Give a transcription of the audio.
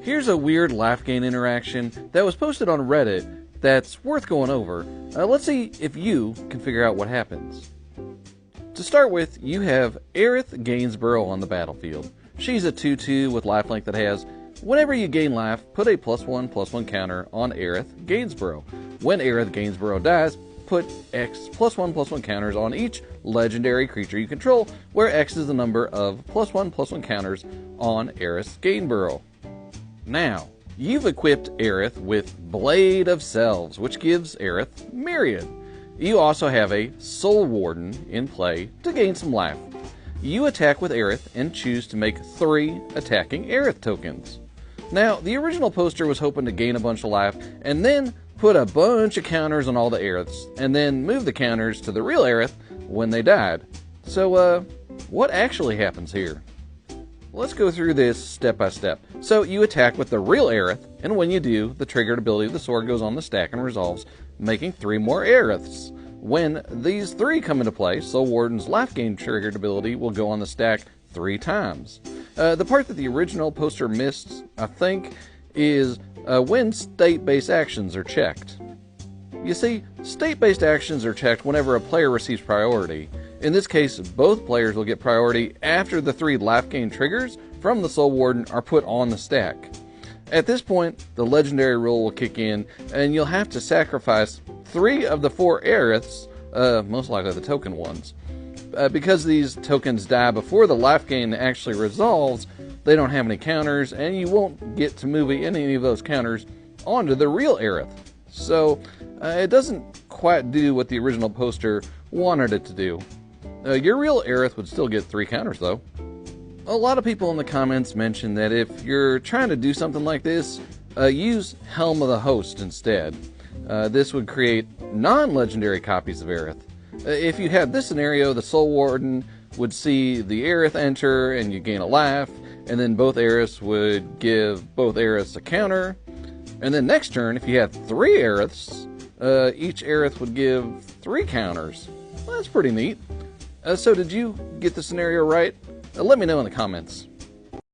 Here's a weird Lifegain interaction that was posted on Reddit that's worth going over. Let's see if you can figure out what happens. To start with, you have Aerith Gainsborough on the battlefield. She's a 2/2 with lifelink that has, whenever you gain life, put a +1/+1 counter on Aerith Gainsborough. When Aerith Gainsborough dies, put X +1/+1 counters on each legendary creature you control, where X is the number of +1/+1 counters on Aerith Gainsborough. Now, you've equipped Aerith with Blade of Selves, which gives Aerith Myriad. You also have a Soul Warden in play to gain some life. You attack with Aerith and choose to make 3 attacking Aerith tokens. Now, the original poster was hoping to gain a bunch of life and then put a bunch of counters on all the Aeriths, and then move the counters to the real Aerith when they died. So, what actually happens here? Let's go through this step by step. So you attack with the real Aerith, and when you do, the triggered ability of the sword goes on the stack and resolves, making 3 more Aeriths. When these 3 come into play, Soul Warden's Lifegain triggered ability will go on the stack 3 times. The part that the original poster missed, I think, is when state-based actions are checked. You see, state-based actions are checked whenever a player receives priority. In this case, both players will get priority after the 3 Lifegain triggers from the Soul Warden are put on the stack. At this point, the legendary rule will kick in, and you'll have to sacrifice 3 of the 4 Aeriths, most likely the token ones. Because these tokens die before the Lifegain actually resolves, they don't have any counters, and you won't get to move any of those counters onto the real Aerith. So, it doesn't quite do what the original poster wanted it to do. Your real Aerith would still get 3 counters, though. A lot of people in the comments mentioned that if you're trying to do something like this, use Helm of the Host instead. This would create non-legendary copies of Aerith. If you had this scenario, the Soul Warden would see the Aerith enter and you gain a life, and then both Aeriths would give both Aeriths a counter. And then next turn, if you had 3 Aeriths, each Aerith would give 3 counters. Well, that's pretty neat. So did you get the scenario right? Let me know in the comments.